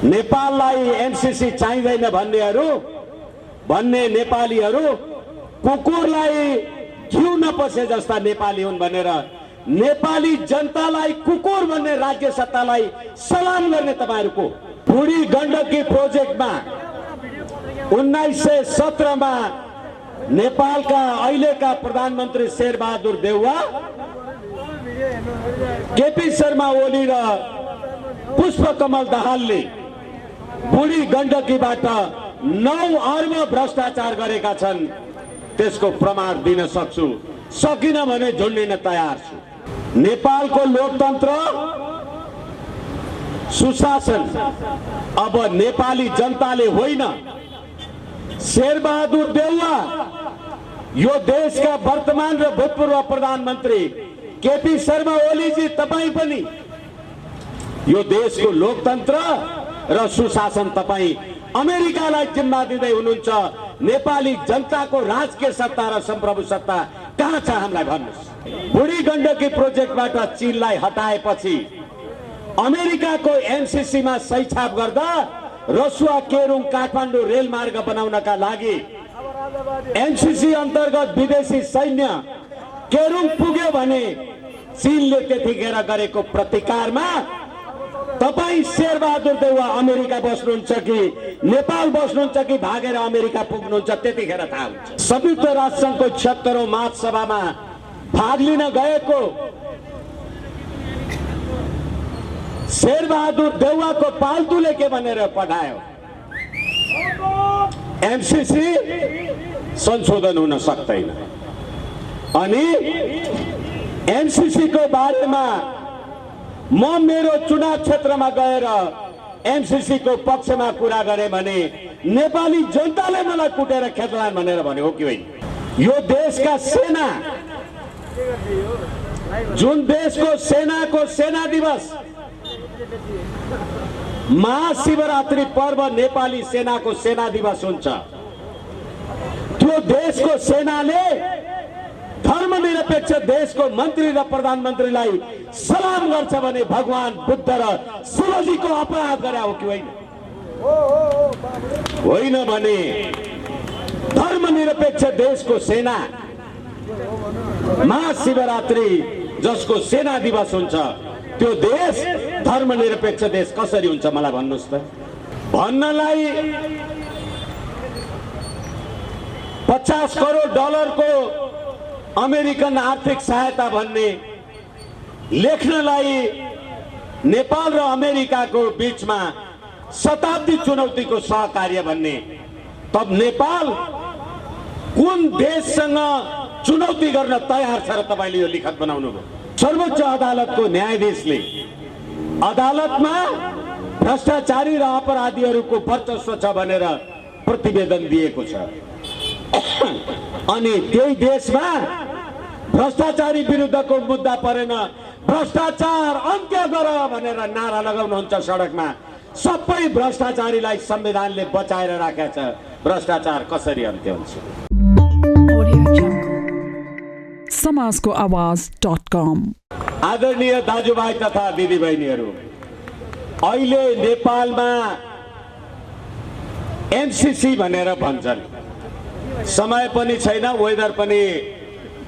नेपाललाई एमसीसी चाहिँदैन भन्ने नेपालीहरू कुकुरलाई घिउ नपसे जस्ता नेपाली हुन् भनेर नेपाली जनतालाई कुकुर भन्ने राज्य सत्तालाई सलाम गर्ने तपाईहरुको बुढी गण्डकी प्रोजेक्टमा 1917 मा नेपालका अहिलेका प्रधानमन्त्री शेरबहादुर देउवा, केपी शर्मा ओली र पुष्पकमल दाहालले बुढी गण्डकीबाट 9 अर्ब भ्रष्टाचार गरेका छन्। त्यसको प्रमाण दिन सक्छु, सकिन भने झुन्डिन तयार छु। नेपालको लोकतन्त्र सुशासन अब नेपाली जनताले होइन, शेरबहादुर देउवा यो देशका वर्तमान र भूतपूर्व प्रधानमन्त्री केपी शर्मा ओलीजी तपाई पनि यो देशको लोकतन्त्र र सुशासन तपाई अमेरिकालाई जिम्मा दिँदै हुनुहुन्छ। नेपाली जनताको राजकीय सत्ता र सम्प्रभु सत्ता कहाँ छ हामीलाई भन्नुस्। बुढी गण्डकी प्रोजेक्टबाट चीनलाई हटाएपछि अमेरिकाको एमसीसी मा सही छाप गर्दा रसुवा केरुङ काठमाडौँ रेलमार्ग बनाउनका लागि एमसीसी अन्तर्गत विदेशी सैन्य केरुङ पुग्यो भने चीनले त्यतिखेर गरेको प्रतिकारमा तपाई शेरबहादुर देउवा अमेरिका बस्नुहुन्छ कि नेपाल बस्नुहुन्छ कि भागेर अमेरिका पुग्नुहुन्छ त्यतिखेर थाहा हुन्छ। संयुक्त राष्ट्र संघको 76औं महासभामा भाग लिन गएको शेरबहादुर देउवाको पाल्तुले के भनेर पठायो, एमसीसी संशोधन हुन सक्दैन। अनि एमसीसी को बारेमा म मेरो चुनाव क्षेत्रमा गएर एमसीसी को पक्षमा कुरा गरे भने नेपाली जनताले मलाई कुटेर खेतलान भनेर भन्यो हो कि होइन? यो देशका सेना, जुन देशको सेनाको सेना दिवस महाशिवरात्रि पर्व नेपाली सेनाको सेना दिवस हुन्छ, त्यो देशको सेनाले धर्मनिरपेक्ष देशको मन्त्री र प्रधानमन्त्रीलाई सलाम गर्छ भने भगवान बुद्ध र शिवजीको अपराध गरे हो कि होइन? होइन भने धर्मनिरपेक्ष देशको सेना महाशिवरात्रि जसको सेना दिवस हुन्छ त्यो देश धर्मनिरपेक्ष देश कसरी हुन्छ मलाई भन्नुस् त। भन्नलाई 50 करोड डलरको अमेरिकन आर्थिक सहायता भन्ने, लेख्नलाई नेपाल र अमेरिकाको बीचमा शताब्दी चुनौतीको सहकार्य भन्ने, तब नेपाल कुन देशसँग चुनौती गर्न तयार छ र तपाईले यो लिखत बनाउनु भयो? सर्वोच्च अदालतको न्यायाधीशले अदालतमा भ्रष्टाचारी र अपराधीहरूको वर्चस्व छ भनेर प्रतिवेदन दिएको छ। अनि त्यही देशमा भ्रष्टाचारी विरुद्धको मुद्दा परेन, भ्रष्टाचार अन्त्य गर भनेर नारा लगाउनुहुन्छ सडकमा। सबै भ्रष्टाचारीलाई संविधानले बचाएर राखेको छ, भ्रष्टाचार कसरी अन्त्य हुन्छ? समाजको आवाज.com। आदरणीय दाजुभाइ तथा दिदीबहिनीहरू, अहिले नेपालमा एमसीसी भनेर भन्छन्, समय पनि छैन, वेदर पनि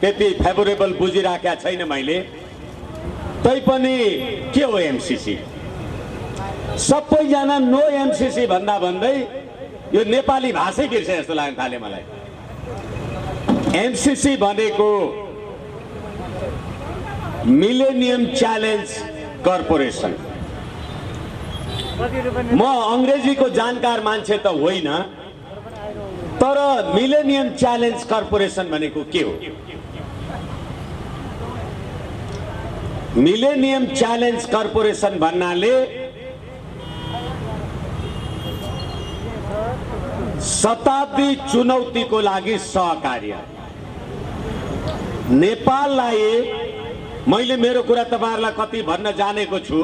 त्यति फेभरेबल बुझिराखेका छैन मैले, तैपनि के हो एमसीसी? सबैजना नो एमसीसी भन्दा भन्दै यो नेपाली भाषै बिर्से जस्तो लाग्न थाल्यो मलाई। एमसीसी भनेको मिलेनियम च्यालेन्ज कर्पोरेसन। म अंग्रेजीको जानकार मान्छे त होइन, तर मिलेनियम च्यालेन्ज कर्पोरेसन भनेको के हो? मिलेनियम च्यालेन्ज कर्पोरेसन भन्नाले शताब्दी चुनौतीको लागि सहकार्य। नेपाललाई, मैले मेरो कुरा तपाईहरुलाई कति भन्न जानेको छु,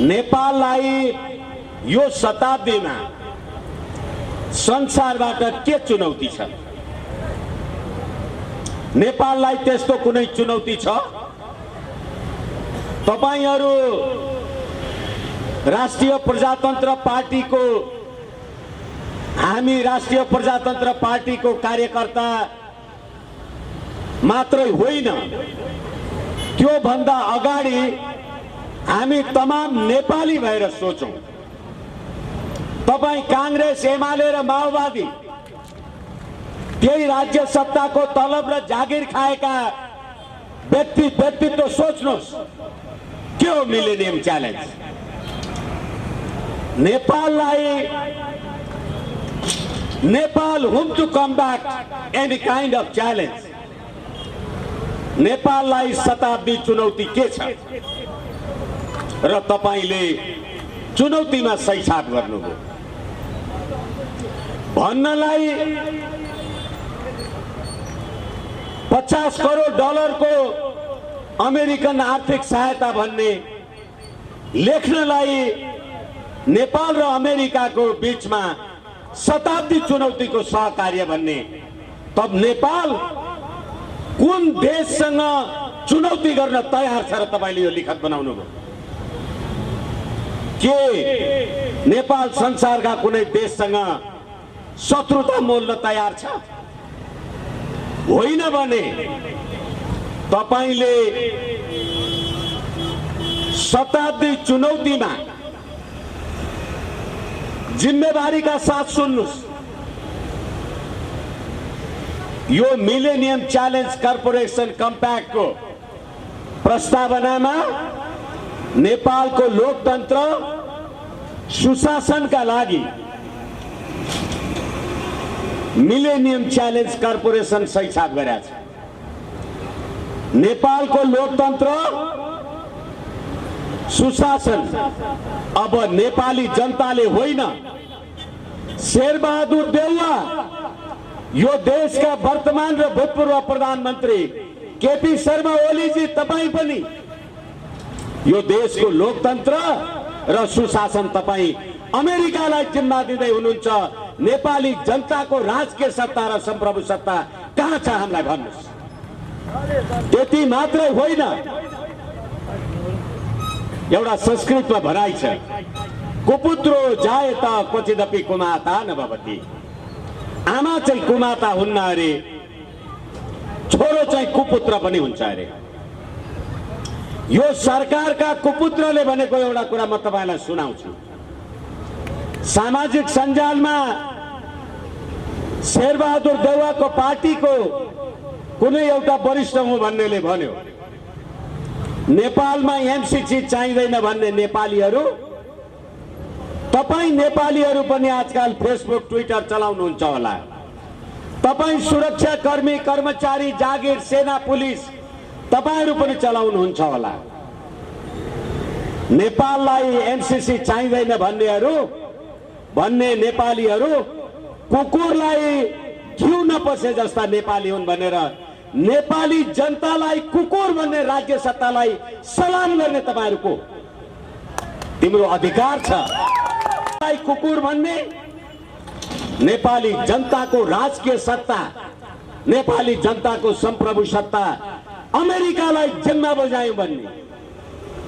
नेपाललाई यो शताब्दीमा संसारबाट के चुनौती छ? नेपाललाई त्यस्तो कुनै चुनौती छ? तपाईहरु राष्ट्रिय प्रजातन्त्र पार्टीको हामी राष्ट्रिय प्रजातन्त्र पार्टीको कार्यकर्ता मात्रै होइन, त्यो भन्दा अगाडि हामी तमाम नेपाली भएर सोचौं। तपाई कांग्रेस, एमाले र माओवादी त्यही राज्य सत्ताको तलब र जागिर खाएका व्यक्तित्व सोच्नुहोस्, के हो millennium challenge? Nepal whom to combat any kind of challenge. नेपाललाई शताब्दी चुनौती के छ र तपाईले चुनौतीमा सही छाप गर्नुभयो भन्नलाई 50 करोड डलरको अमेरिकन आर्थिक सहायता भन्ने, लेख्नलाई नेपाल र अमेरिकाको बीचमा शताब्दी चुनौतीको सहकार्य भन्ने, तब नेपाल कुन देशसँग चुनौती गर्न तयार छ र तपाईले यो लिखत बनाउनु भयो? के नेपाल संसारका कुनै देशसँग शत्रुता मोल्न तयार छ? होइन भने तपाईले शताब्दी चुनौतीमा जिम्मेवारीका साथ सुन्नुस्। यो मिलेनियम च्यालेन्ज कर्पोरेसन कम्प्याक्टको प्रस्तावनामा नेपालको लोकतन्त्र सुशासनका लागि मिलेनियम च्यालेन्ज कर्पोरेसन सही छाप गरेको छ। नेपालको लोकतन्त्र सुशासन अब नेपाली जनताले होइन, शेरबहादुर देउवा यो देशका वर्तमान र भूतपूर्व प्रधानमन्त्री केपी शर्मा ओलीजी तपाई पनि यो देशको लोकतन्त्र र सुशासन तपाई अमेरिकालाई जिम्मा दिँदै हुनुहुन्छ। नेपाली जनताको राजकीय सत्ता र सम्प्रभु सत्ता कहाँ छ हामीलाई भन्नुस्। त्यति मात्रै होइन, एउटा संस्कृतमा भनाइ छ, कुपुत्रो जायत क्वचिदपि कुमाता न भवति। आमा चाहिँ कुमाता हुन्न अरे, छोरो चाहिँ कुपुत्र पनि हुन्छ अरे। यो सरकारका कुपुत्रले भनेको एउटा कुरा म तपाईलाई सुनाउँछु। सामाजिक सञ्जालमा शेरबहादुर देउवाको पार्टीको कुनै एउटा वरिष्ठ हुँ भन्नेले भन्यो, नेपालमा एमसीसी चाहिँदैन भन्ने नेपालीहरू, तपाई नेपालीहरू पनि आजकल फेसबुक ट्विटर चलाउनुहुन्छ होला। तपाई सुरक्षा कर्मी, कर्मचारी, जागिर, सेना, पुलिस तपाईहरु पनि चलाउनुहुन्छ होला। नेपाललाई एमसीसी चाहिँदैन भन्ने नेपालीहरू कुकुरलाई घिउ नपसे जस्ता नेपाली हुन् भनेर नेपाली जनतालाई कुकुर भन्ने राज्य सत्तालाई सलाम गर्ने तपाईहरुको तिम्रो अधिकार छ। कुकुर भन्ने नेपाली जनताको राजकीय सत्ता, नेपाली जनताको सम्प्रभु सत्ता अमेरिकालाई जिम्मा बजायौं भन्ने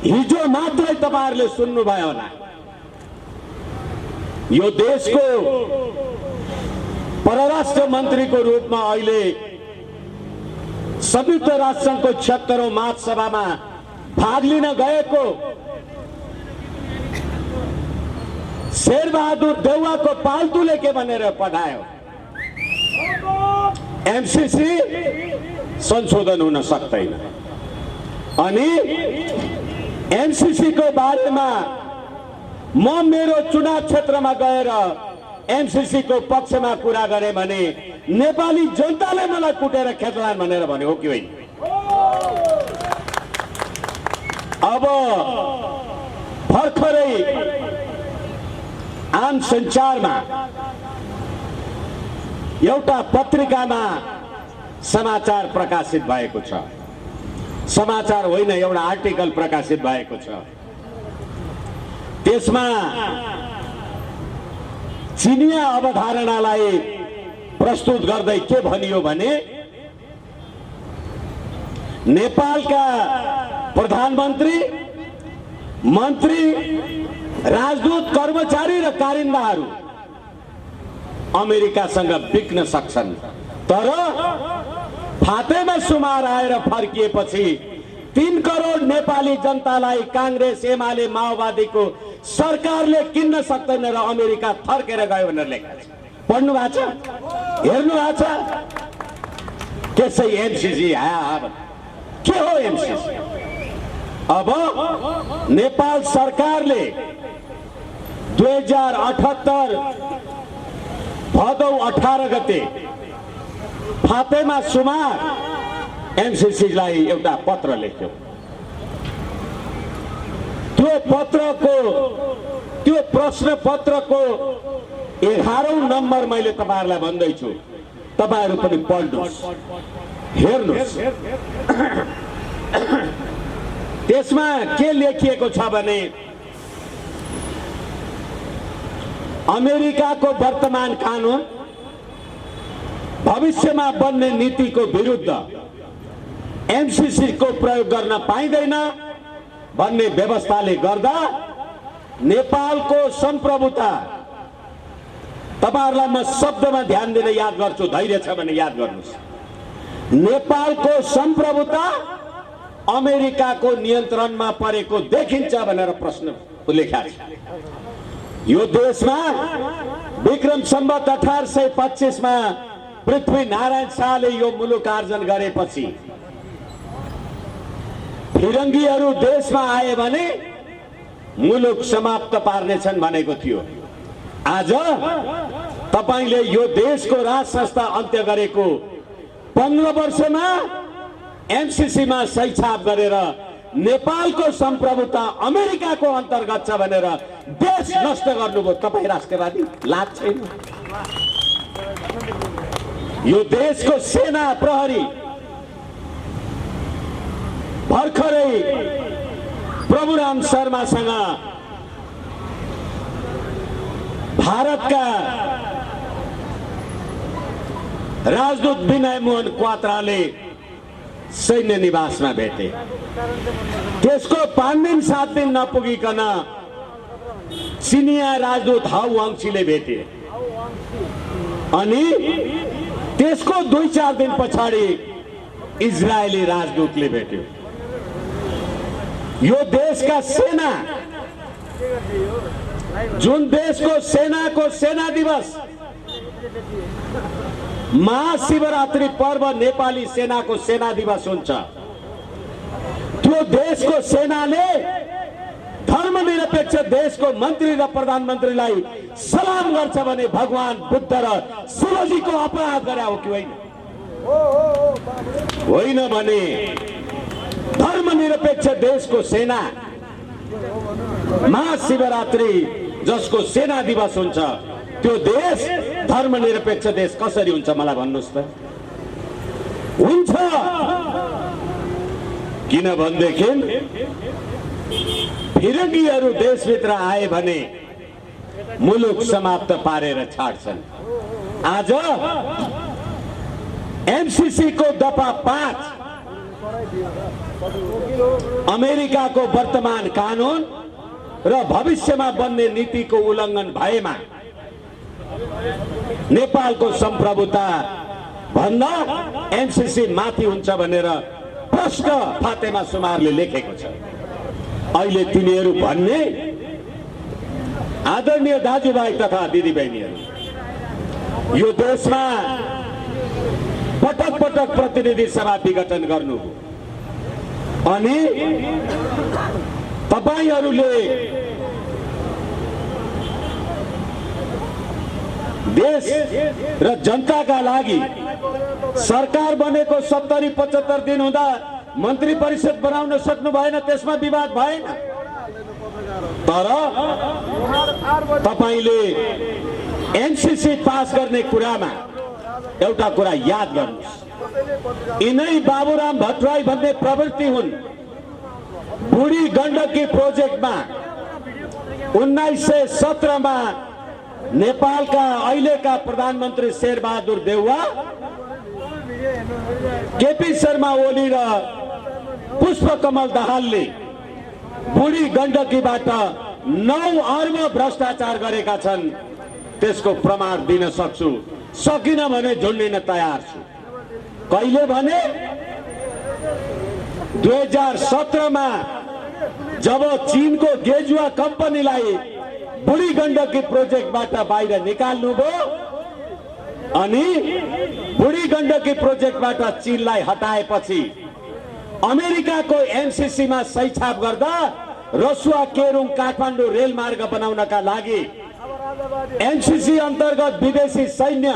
हिजो मात्रै तपाईहरुले सुन्नुभयो होला। यो देशको परराष्ट्र मन्त्रीको रूपमा अहिले संयुक्त राष्ट्र संघको 76औं महासभामा भाग लिन गएको शेरबहादुर देउवाको पाल्तुले के भनेर पठायो, एमसीसी संशोधन हुन सक्दैन। अनि एमसीसी को बारेमा म मेरो चुनाव क्षेत्रमा गएर एमसीसी को पक्षमा कुरा गरे भने नेपाली जनताले मलाई कुटेर खेतलान भनेर भन्यो हो कि होइन? अब भर्खरै आम सञ्चारमा एउटा पत्रिकामा समाचार प्रकाशित भएको छ। समाचार होइन, एउटा आर्टिकल प्रकाशित भएको छ। त्यसमा चिनिया अवधारणालाई प्रस्तुत गर्दै के भनियो भने नेपालका प्रधानमन्त्री, मन्त्री राजदूत कर्मचारी र कारिन्दाहरू अमेरिकासँग बिक्न सक्छन्, तर फातेमा सुमार आएर फर्किएपछि 3 करोड नेपाली जनतालाई कांग्रेस एमाले माओवादीको सरकारले किन्न सक्दैन र अमेरिका थर्केर गयो भनेर लेखेको छ। पढ्नु भएको छ, हेर्नु भएको छ। त्यसै एमसीसी के हो एमसीसी? अब नेपाल सरकारले 2078 भदौ 18 गते फातेमा सुमार एमसीसीलाई एउटा पत्र लेख्यो। त्यो प्रश्न पत्रको 11औं नम्बर मैले तपाईहरुलाई भन्दैछु, तपाईहरु पनि पढ्नुस्, हेर्नुस्। त्यसमा के लेखिएको छ भने अमेरिकाको वर्तमान कानून भविष्यमा बन्ने नीतिको विरुद्ध एमसीसी को प्रयोग गर्न पाइँदैन भन्ने व्यवस्थाले गर्दा नेपालको संप्रभुता, तपाईहरुलाई म शब्दमा ध्यान दिन याद गर्छु, धैर्य छ भने याद गर्नुस्, नेपालको संप्रभुता अमेरिकाको नियन्त्रणमा परेको देखिन्छ भनेर प्रश्न लेखेको छ। यो देशमा विक्रम सम्वत 1825 मा पृथ्वी नारायण शाहले यो मुलुक आर्जन गरेपछि फिरंगीहरू देशमा आए भने मुलुक समाप्त पार्नेछन् भनेको थियो। आज तपाईले यो देशको राज संस्था अन्त्य गरेको 15 वर्षमा एमसीसी मा सही छाप गरेर नेपालको संप्रभुता अमेरिकाको अन्तर्गत छ भनेर देश नष्ट गर्नुभयो। तपाई राष्ट्रवादी लाज छैन? यो देशको सेना प्रहरी भर्खरै प्रभुराम शर्मासँग भारतका राजदूत विनय मोहन क्वात्राले सैन्य निवासमा भेटे। त्यसको 5 दिन 7 दिन नपुगिकन चिनिया राजदूत हाउ वाङछीले भेटे अनि त्यसको 2-4 दिन पछाडि इजरायली राजदूतले भेट्यो। यो देशका सेना, जुन देशको सेनाको सेना दिवस महाशिवरात्रि पर्व नेपाली सेनाको सेना दिवस हुन्छ, त्यो देशको सेनाले धर्मनिरपेक्ष देशको मन्त्री र प्रधानमन्त्रीलाई सलाम गर्छ भने भगवान बुद्ध र शिवजीको अपराध गरे हो कि होइन? होइन भने धर्मनिरपेक्ष देशको सेना महाशिवरात्रि जसको सेना दिवस हुन्छ, त्यो देश धर्मनिरपेक्ष देश कसरी हुन्छ मलाई भन्नुस् त? हुन्छ किनभनेदेखि फिरंगीहरू देशभित्र आए भने मुलुक समाप्त पारेर छाड्छन्। आज एमसीसी को दफा 5 अमेरिकाको वर्तमान कानून र भविष्यमा बन्ने नीतिको उल्लङ्घन भएमा नेपालको संप्रभुता भन्दा एमसीसी माथि हुन्छ भनेर प्रश्न फातेमा सुमारले लेखेको छ। अहिले तिनीहरू भन्ने आदरणीय दाजुभाइ तथा दिदीबहिनीहरू, यो देशमा पटक पटक प्रतिनिधि सभा विघटन गर्नु अनि तपाईहरूले देश र जनताका लागि सरकार बनेको 70-75 दिन हुँदा मन्त्री परिषद बनाउन सक्नु भएन, त्यसमा विवाद भएन। तर तपाईले एमसीसी पास गर्ने कुरामा एउटा कुरा याद गर्नुस्, यिनै बाबुराम भट्टराई भन्ने प्रवृत्ति हुन्। बुढी गण्डकी प्रोजेक्टमा 1917 मा नेपालका अहिलेका प्रधानमन्त्री शेरबहादुर देउवा, केपी शर्मा ओली र पुष्पकमल दाहालले बुढी गण्डकीबाट 9 अर्ब भ्रष्टाचार गरेका छन् त्यसको प्रमाण दिन सक्छु, सकिन भने झुन्डिन तयार छु। कहिले भने 2017 मा जब चीनको गेजुवा कम्पनीलाई बुढी गण्डकी प्रोजेक्टबाट बाहिर निकाल्नुभयो अनि बुढी गण्डकी प्रोजेक्टबाट चीनलाई हटाएपछि अमेरिकाको एनसीसी मा सही छाप गर्दा रसुवा केरुङ काठमाडौँ रेल मार्ग बनाउनका लागि एनसीसी अन्तर्गत विदेशी सैन्य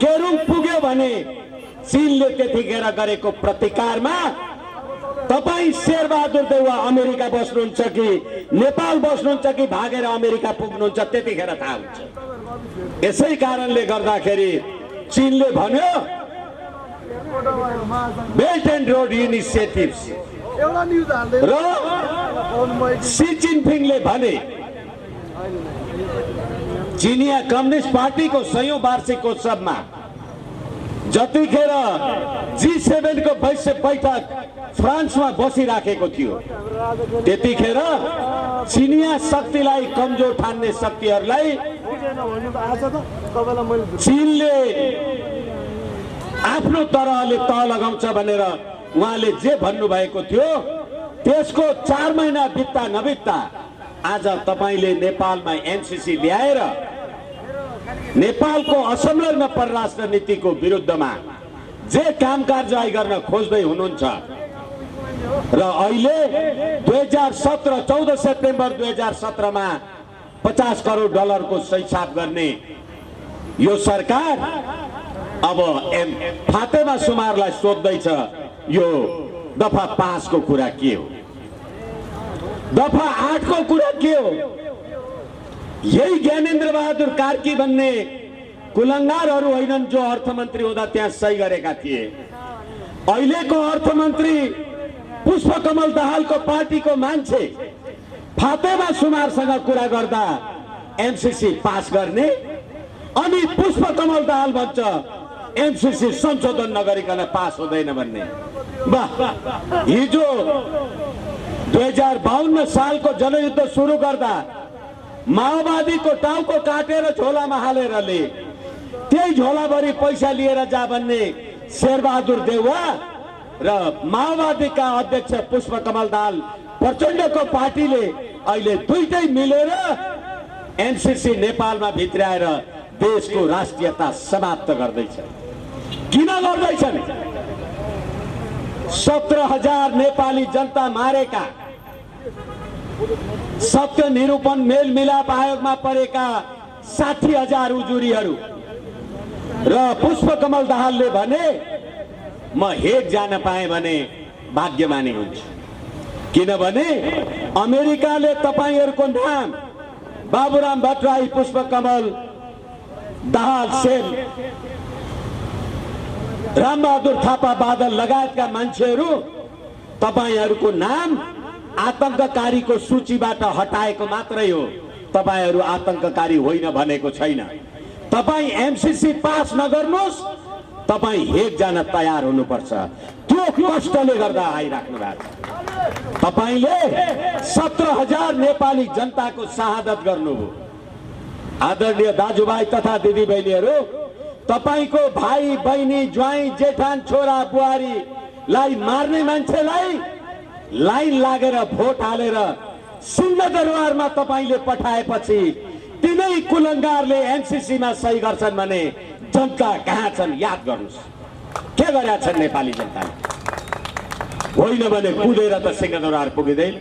केरुङ पुग्यो भने चीनले त्यतिखेर गरेको प्रतिकारमा तपाई शेरबहादुर देउवा अमेरिका बस्नुहुन्छ कि नेपाल बस्नुहुन्छ कि भागेर अमेरिका पुग्नुहुन्छ त्यतिखेर थाहा हुन्छ। यसै कारणले गर्दाखेरि चीनले भन्यो बेल्ट एन्ड रोड इनिसिएटिभ्स र सी जिनपिङले भने चीनिया कम्युनिस्ट पार्टीको 100औं वार्षिकोत्सवमा जतिखेर G7 को वैश्विक बैठक फ्रान्समा बसिराखेको थियो त्यतिखेर चीनिया शक्तिलाई कमजोर ठान्ने शक्तिहरूलाई चीनले आफ्नो तरहले तह लगाउँछ भनेर उहाँले जे भन्नुभएको थियो त्यसको 4 महिना बित्दा नबित्दा आज तपाईले नेपालमा एनसीसी ल्याएर नेपालको असंलग्न परराष्ट्र नीतिको विरुद्धमा जे कामकाज गर्न खोज्दै हुनुहुन्छ र अहिले 14 सेप्टेम्बर 2017 मा 50 करोड डलरको सही छाप गर्ने यो सरकार अब फातेमा सुमारलाई सोध्दैछ यो दफा 5 को कुरा के हो, दफा 8 को कुरा के हो। यही ज्ञानेन्द्र बहादुर कार्की भन्ने कुलङ्गारहरू होइनन् जो अर्थमन्त्री हुँदा त्यहाँ सही गरेका थिए। अहिलेको अर्थमन्त्री पुष्पकमल दाहालको पार्टीको मान्छे फातेमा सुमारसँग कुरा गर्दा एमसीसी पास गर्ने अनि पुष्पकमल दाहाल भन्छ एमसीसी संशोधन नगरिकन पास हुँदैन भन्ने। हिजो 2052 सालको जनयुद्ध सुरु गर्दा माओवादीको टाउको काटेर झोलामा हालेर ले त्यही झोलाभरि पैसा लिएर जा भन्ने शेरबहादुर देउवा र माओवादीका अध्यक्ष पुष्पकमल दाहाल प्रचण्डको पार्टीले अहिले दुईटै मिलेर एनसीसी नेपालमा भित्राएर देशको राष्ट्रियता समाप्त गर्दैछ। किन गर्दैछन्? 17,000 नेपाली जनता मारेका, सत्य निरूपण मेलमिलाप आयोगमा परेका 60,000 उजुरीहरू र पुष्पकमल दाहालले भने म हेग जान पाएँ भने भाग्यमानी हुन्छु, किनभने अमेरिकाले तपाईहरूको नाम बाबुराम भट्टराई, पुष्पकमल दाहाल, सेन, रामबहादुर थापा बादल लगायतका मान्छेहरू तपाईहरूको नाम आतंककारीको सूचीबाट हटाएको मात्रै हो, तपाईहरू आतंककारी होइन भनेको छैन। तपाई एमसीसी पास नगर्नुहोस्, तपाई हेग जान तयार हुनुपर्छ। त्यो कष्टले गर्दा आइराख्नु भएको छ। तपाईले 17,000 नेपाली जनताको शहादत गर्नुभयो। आदरणीय दाजुभाइ तथा दिदीबहिनीहरू, तपाईको भाइ बहिनी ज्वाइँ जेठान छोरा बुहारीलाई मार्ने मान्छेलाई लाइन लागेर भोट हालेर सिंहदरबारमा तपाईले पठाएपछि तिनै कुलङ्गारले एनसीसी मा सही गर्छन् भने जनता कहाँ छन् याद गर्नुस्। के गरेका छन् नेपाली जनताले? होइन भने कुदेर त सिंहदरबार पुगिँदैन।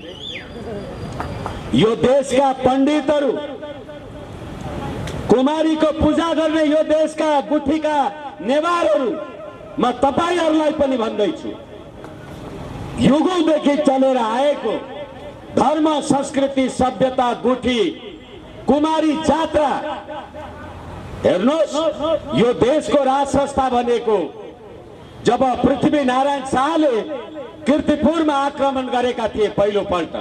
यो देशका पण्डितहरू, कुमारीको पूजा गर्ने यो देशका गुठीका नेवारहरू, म तपाईहरूलाई पनि भन्दैछु, युगौंदेखि चलेर आएको धर्म, संस्कृति, सभ्यता, गुठी, कुमारी जात्रा हेर्नुहोस्। यो देशको राज संस्था भनेको जब पृथ्वीनारायण शाहले कीर्तिपुरमा आक्रमण गरेका थिए पहिलो पल्ट,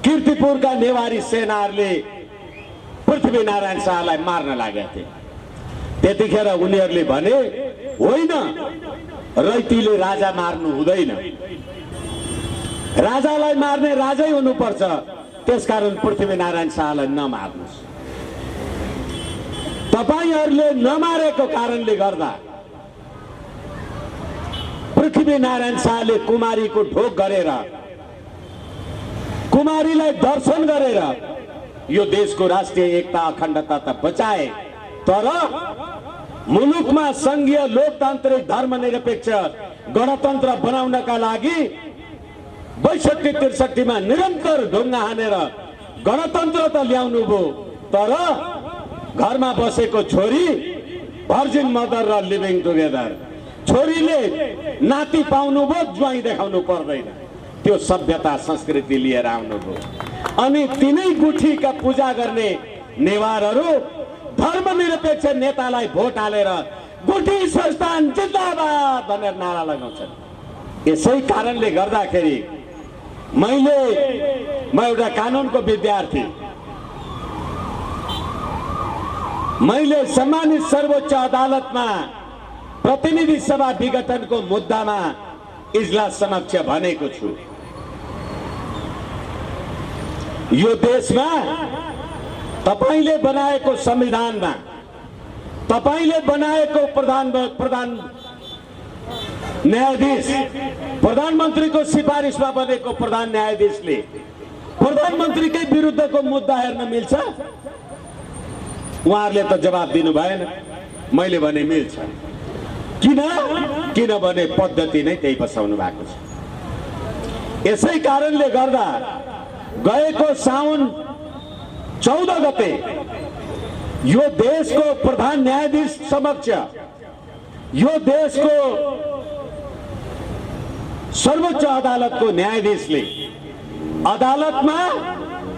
कीर्तिपुरका नेवारी सेनाहरूले पृथ्वीनारायण शाहलाई मार्न लागेका थिए। त्यतिखेर उनीहरूले भने होइन, रैतीले राजा मार्नु हुँदैन, राजालाई मार्ने राजै हुनुपर्छ। त्यसकारण पृथ्वीनारायण शाहलाई नमार्नुहोस्। तपाईहरूले नमारेको कारणले गर्दा पृथ्वीनारायण शाहले कुमारीको ढोक गरेर, कुमारीलाई दर्शन गरेर यो देशको राष्ट्रिय एकता अखण्डता त बचाए, तर मुलुकमा संघीय लोकतान्त्रिक धर्मनिरपेक्ष गणतन्त्र बनाउनका लागि 62-63 मा निरन्तर ढुङ्गा हानेर गणतन्त्र त ल्याउनु भयो, तर घरमा बसेको छोरी भर्जिन मदर र लिभिङ टुगेदर, छोरीले नाति पाउनु भयो, ज्वाइँ देखाउनु पर्दैन, त्यो सभ्यता संस्कृति लिएर आउनु भयो। अनि तिनै गुठीका पूजा गर्ने नेवारहरू धर्मनिरपेक्ष नेतालाई भोट हालेर गुठी संस्थान जिन्दाबाद भनेर नारा लगाउँछन्। यसै कारणले गर्दाखेरि म एउटा कानुनको विद्यार्थी, मैले सम्मानित सर्वोच्च अदालतमा प्रतिनिधि सभा विघटनको मुद्दामा इजलास समक्ष भनेको छु, यो देशमा तपाईले बनाएको संविधानमा, तपाईले बनाएको प्रधान न्यायाधीश, प्रधानमन्त्रीको सिफारिसमा बनेको प्रधान न्यायाधीशले प्रधानमन्त्रीकै विरुद्धको मुद्दा हेर्न मिल्छ? उहाँहरूले त जवाब दिनु भएन। मैले भने मिल्छ। किनभने पद्धति नै त्यही बसाउनु भएको छ। यसै कारणले गर्दा गएको साउन 14 गते यो देशको प्रधान न्यायाधीश समक्ष, यो देशको सर्वोच्च अदालतको न्यायाधीशले अदालतमा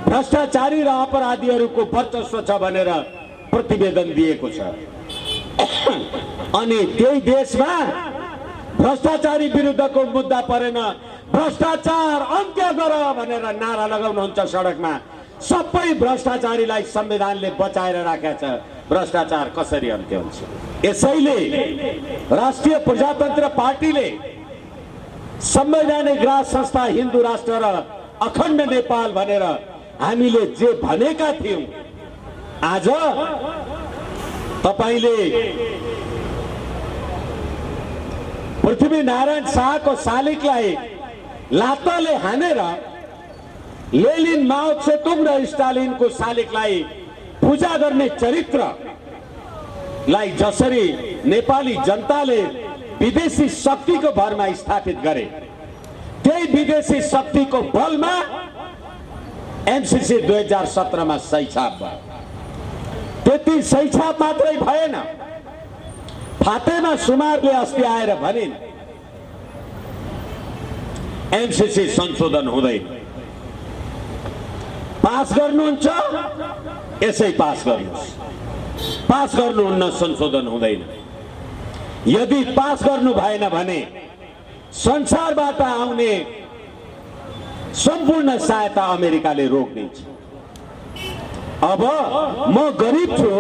भ्रष्टाचारी र अपराधीहरूको वर्चस्व छ भनेर प्रतिवेदन दिएको छ। अनि त्यही देशमा भ्रष्टाचारी विरुद्धको मुद्दा परेन, भ्रष्टाचार अन्त्य गर भनेर नारा लगाउनुहुन्छ सडकमा। सबै भ्रष्टाचारीलाई संविधानले बचाएर राखेको छ, भ्रष्टाचार कसरी अन्त्य हुन्छ? यसैले राष्ट्रिय प्रजातन्त्र पार्टीले संवैधानिक राज संस्था हिन्दू राष्ट्र र अखण्ड नेपाल भनेर हामीले जे भनेका थियौं, आज तपाईले पृथ्वीनारायण शाहको शालिगलाई लातले हानेर लेनिन, माओ त्से-तुङ र स्टालिनको शालिगलाई पूजा गर्ने चरित्रलाई जसरी नेपाली जनताले विदेशी शक्तिको भरमा स्थापित गरे, त्यही विदेशी शक्तिको बलमा एमसीसी 2017 मा सही छाप भयो। त्यति सही छाप मात्रै भएन, फातेमा सुमारले अस्ति आएर भनिन् एमसीसी संशोधन हुँदैन, पास गर्नुहुन्छ यसै पास गर्नुहोस्, पास गर्नुहुन्न संशोधन हुँदैन। यदि पास गर्नु भएन भने संसारबाट आउने सम्पूर्ण सहायता अमेरिकाले रोक्दिन्छ। अब म गरिब छु,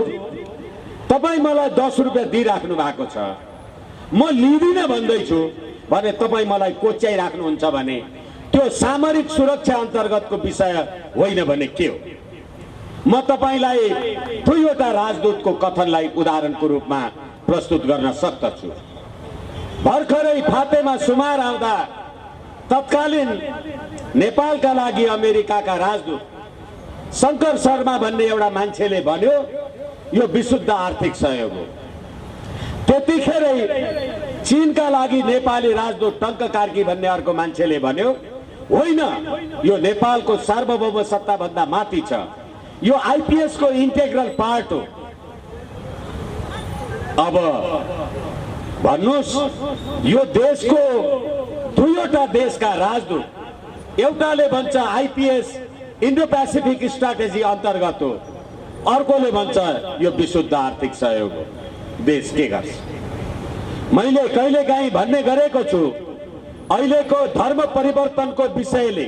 तपाई मलाई 10 रुपैयाँ दिइराख्नु भएको छ, म लिदिन भन्दैछु भने तपाई मलाई कोच्याइराख्नुहुन्छ भने त्यो सामरिक सुरक्षा अन्तर्गतको विषय होइन भने के हो? म तपाईलाई दुईवटा राजदूतको कथनलाई उदाहरणको रूपमा प्रस्तुत गर्न सक्दछु। भर्खरै फातेमा सुमार आउँदा तत्कालीन नेपालका लागि अमेरिकाका राजदूत शंकर शर्मा भन्ने एउटा मान्छेले भन्यो यो विशुद्ध आर्थिक सहयोग हो। त्यतिखेरै चीनका लागि नेपाली राजदूत टंक कार्की भन्ने अर्को मान्छेले भन्यो होइन, यो नेपालको सार्वभौम सत्ता भन्दा माथि छ, यो आईपीएस को इंटेग्रल पार्ट हो। अब भन्नुस्, यो देशको दुईवटा देशका राजदूत, एउटाले भन्छ आईपीएस इन्डो पैसिफिक स्ट्राटेजी अन्तर्गत हो, अर्कोले भन्छ यो विशुद्ध आर्थिक सहयोग हो। देश के गर्छ? मैले कहिलेकाहीँ भन्ने गरेको छु, अहिलेको धर्म परिवर्तनको विषयले,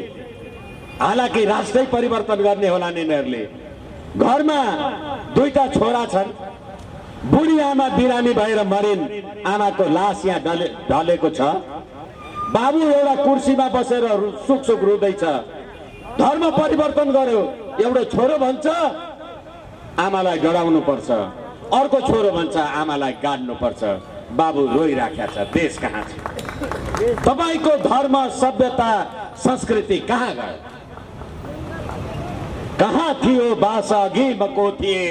हालाकि राष्ट्रै परिवर्तन गर्ने होला यिनीहरूले। घरमा दुईटा छोरा छन्, बुढी आमा बिरामी भएर मरिन्, आमाको लास यहाँ ढलेको छ, बाबु एउटा कुर्सीमा बसेर सुक सुक रुँदैछ, धर्म परिवर्तन गर्यो। एउटा छोरो भन्छ आमालाई डराउनु पर्छ, अर्को छोरो भन्छ आमालाई गाड्नु पर्छ। बाबु रोइराखेको छ, देश कहाँ छ? तपाईको धर्म, सभ्यता, संस्कृति कहाँ गयो? कहाँ थियो बास अघि मको थिए,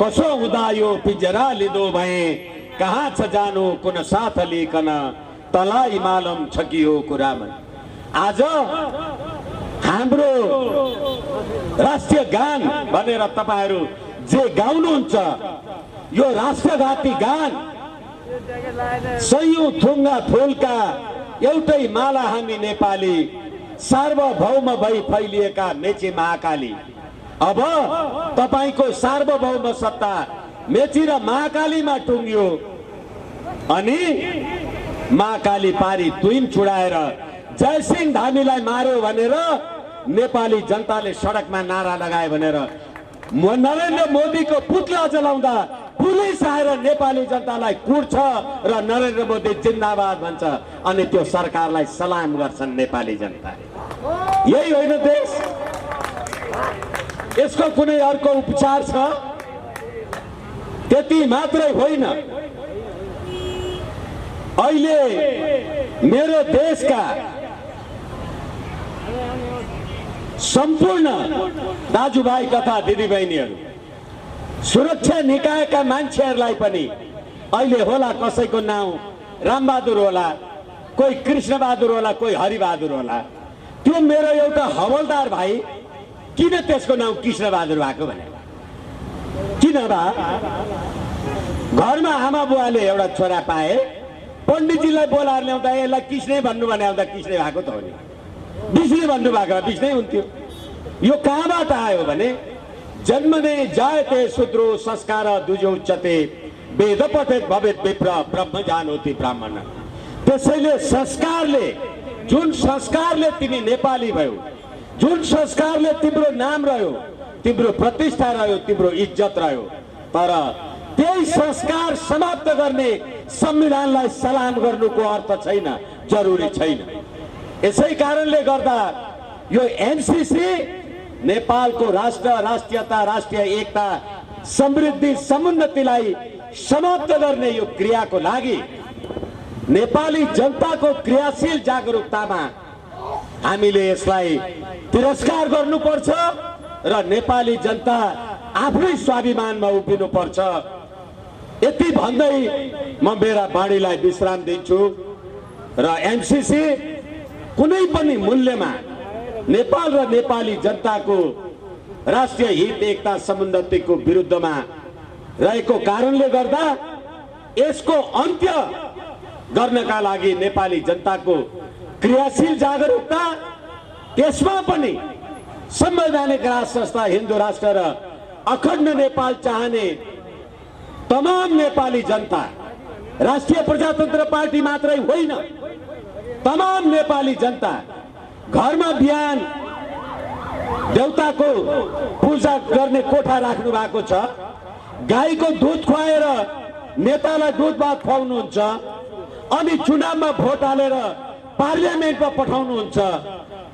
कसो हुँदा यो पिंजरा लिदो भए। कहाँ छ जानु कुन साथ लिकन, तलाई मालम छ कि यो कुरामा। आज हाम्रो राष्ट्रिय गान भनेर तपाईहरु जे गाउनुहुन्छ, यो राष्ट्रघाती गान सयौं थुङ्गा फुलका एउटै माला हामी नेपाली, सार्वभौम भई फैलिएका मेची महाकाली। अब तपाईको सार्वभौम सत्ता मेची र महाकालीमा टुङ्गियो अनि महाकाली पारी तुइन छुडाएर जयसिंह धामीलाई मार्यो भनेर नेपाली जनताले सडकमा नारा लगाए भनेर नरेन्द्र मोदीको पुतला जलाउँदा पुलिस आएर नेपाली जनतालाई कुट्छ र नरेन्द्र मोदी जिन्दाबाद भन्छ अनि त्यो सरकारलाई सलाम गर्छन् नेपाली जनताले। यही होइन देश? यसको कुनै अर्को उपचार छ? त्यति मात्रै होइन, अहिले मेरो देशका सम्पूर्ण दाजुभाइ तथा दिदीबहिनीहरू, सुरक्षा निकायका मान्छेहरूलाई पनि अहिले होला कसैको नाउँ रामबहादुर होला, कोही कृष्णबहादुर होला, कोही हरिबहादुर होला। त्यो मेरो एउटा हवलदार भाइ किन त्यसको नाउँ कृष्णबहादुर भएको भने किन बा? घरमा आमा बुवाले एउटा छोरा पाए, पण्डितजीलाई बोलाएर ल्याउँदा यसलाई कृष्णै भन्नु भने आउँदा कृष्णै भएको त हो नि, विष्णु भन्नु भएको विष्णै हुन्थ्यो। यो कहाँबाट आयो भने जन्मने जायते शूद्रो संस्कार दुजो उच्चते, वेद पठेत भवेत विप्र ब्रह्म जानोति ब्राह्मण। त्यसैले संस्कारले, जुन संस्कारले तिमी नेपाली भयो, जुन संस्कारले तिम्रो नाम रह्यो, तिम्रो प्रतिष्ठा रह्यो, तिम्रो इज्जत रह्यो, तर त्यही संस्कार समाप्त गर्ने संविधानलाई सलाम गर्नुको अर्थ छैन, जरुरी छैन। यसै कारणले गर्दा यो एनसीसी नेपालको राष्ट्र, राष्ट्रियता, राष्ट्रिय एकता, समृद्धि, समुन्नतिलाई समाप्त गर्ने यो क्रियाको लागि नेपाली जनताको क्रियाशील जागरुकतामा हामीले यसलाई तिरस्कार गर्नुपर्छ र नेपाली जनता आफ्नै स्वाभिमानमा उभिनुपर्छ। यति भन्दै म मेरा बाणीलाई विश्राम दिन्छु र एनसीसी कुनै पनि मूल्यमा नेपाल र नेपाली जनताको राष्ट्रिय हित, एकता, समुन्नतिको विरुद्धमा रहेको कारणले गर्दा यसको अन्त्य गर्नका लागि नेपाली जनताको क्रियाशील जागरुकता, त्यसमा पनि संवैधानिक राष्ट्र संस्था, हिन्दू राष्ट्र र अखण्ड नेपाल चाहने तमाम नेपाली जनता, राष्ट्रिय प्रजातन्त्र पार्टी मात्रै होइन, तमाम नेपाली जनता घरमा बिहान देउताको पूजा गर्ने कोठा राख्नु भएको छ, गाईको दुध खुवाएर नेतालाई दुध भात खुवाउनुहुन्छ अनि चुनावमा भोट हालेर पार्लियामेन्टमा पठाउनुहुन्छ।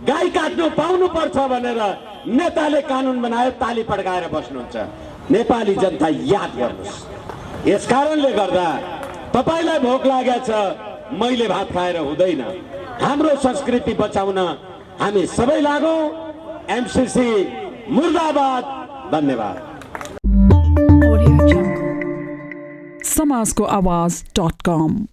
गाई काट्नु पाउनुपर्छ भनेर नेताले कानुन बनायो, ताली पड्काएर बस्नुहुन्छ। नेपाली जनता याद गर्नुहोस्। यस कारणले गर्दा तपाईलाई भोक लागेको छ, मैले भात खाएर हुँदैन। हाम्रो संस्कृति बचाउन हामी सबै लागौं। एमसीसी मुर्दाबाद। धन्यवाद। समाजको आवाज.com